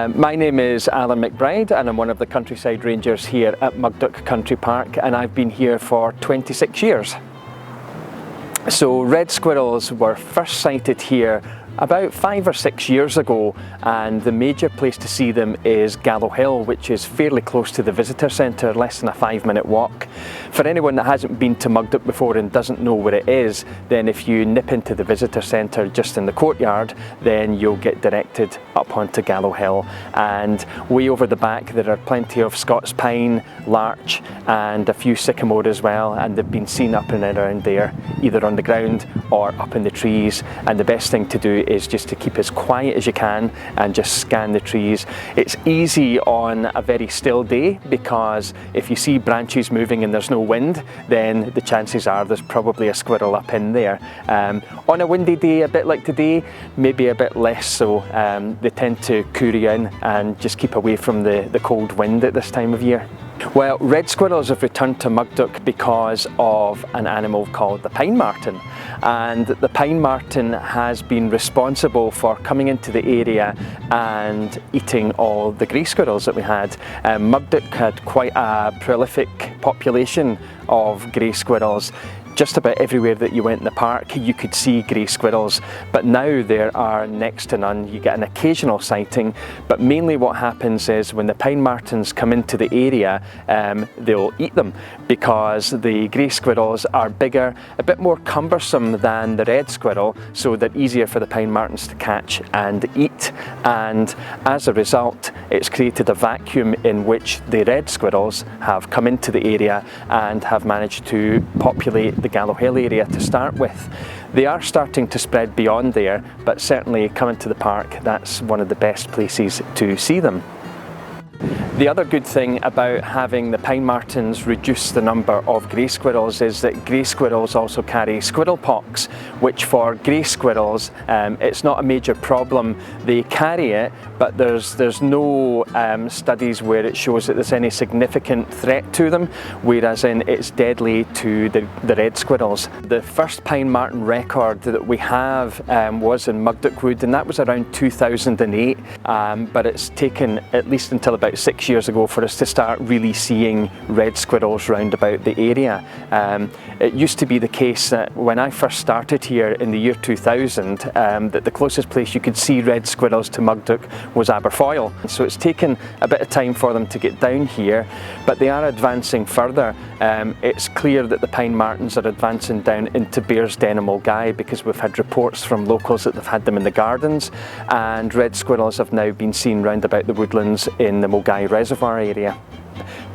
My name is Alan McBride and I'm one of the countryside rangers here at Mugdock Country Park, and I've been here for 26 years. So red squirrels were first sighted here about 5 or 6 years ago, and the major place to see them is Gallow Hill, which is fairly close to the visitor centre, less than a 5-minute walk. For anyone that hasn't been to Mugdock before and doesn't know where it is, then if you nip into the visitor centre just in the courtyard, then you'll get directed up onto Gallow Hill. And way over the back there are plenty of Scots pine, larch and a few sycamore as well, and they've been seen up and around there, either on the ground or up in the trees. And the best thing to do is just to keep as quiet as you can and just scan the trees. It's easy on a very still day, because if you see branches moving and there's no wind, then the chances are there's probably a squirrel up in there. On a windy day, a bit like today, maybe a bit less so. They tend to coorie in and just keep away from the cold wind at this time of year. Well, red squirrels have returned to Mugdock because of an animal called the Pine Marten, and the Pine Marten has been responsible for coming into the area and eating all the grey squirrels that we had. Mugdock had quite a prolific population of grey squirrels. Just about everywhere that you went in the park you could see grey squirrels, but now there are next to none. You get an occasional sighting, but mainly what happens is when the Pine Martens come into the area, they'll eat them, because the grey squirrels are bigger, a bit more cumbersome than the red squirrel, so they're easier for the Pine Martens to catch and eat. And as a result, it's created a vacuum in which the red squirrels have come into the area and have managed to populate the Gallow Hill area to start with. They are starting to spread beyond there, but certainly coming to the park, that's one of the best places to see them. The other good thing about having the Pine Martens reduce the number of grey squirrels is that grey squirrels also carry squirrel pox, which for grey squirrels it's not a major problem. They carry it, but there's no studies where it shows that there's any significant threat to them, whereas it's deadly to the red squirrels. The first Pine Marten record that we have was in Mugdock Wood, and that was around 2008, but it's taken at least until about 6 years ago for us to start really seeing red squirrels round about the area. It used to be the case that when I first started here in the year 2000, that the closest place you could see red squirrels to Mugdock was Aberfoyle. So it's taken a bit of time for them to get down here, but they are advancing further. It's clear that the Pine Martens are advancing down into Bear's Den and Mulgai, because we've had reports from locals that they've had them in the gardens, and red squirrels have now been seen round about the woodlands in the Mulgai Reservoir area.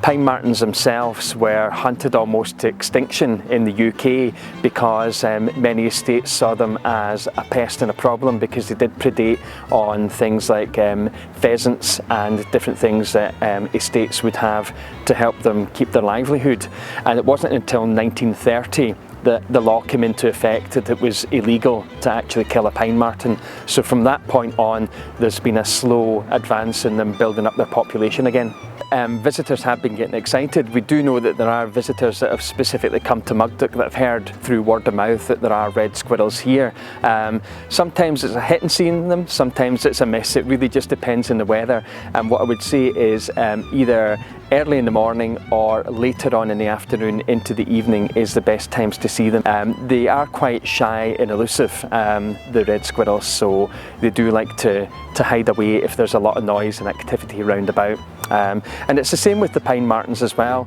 Pine Martens themselves were hunted almost to extinction in the UK because many estates saw them as a pest and a problem, because they did predate on things like pheasants and different things that estates would have to help them keep their livelihood. And it wasn't until 1930 that the law came into effect that it was illegal to actually kill a Pine Marten. So from that point on, there's been a slow advance in them building up their population again. Visitors have been getting excited. We do know that there are visitors that have specifically come to Mugdock that have heard through word of mouth that there are red squirrels here. Sometimes it's a hit and seeing them, sometimes it's a miss. It really just depends on the weather. And what I would say is either early in the morning or later on in the afternoon into the evening is the best times to see them. They are quite shy and elusive, the red squirrels, so they do like to hide away if there's a lot of noise and activity round about. And it's the same with the Pine Martens as well.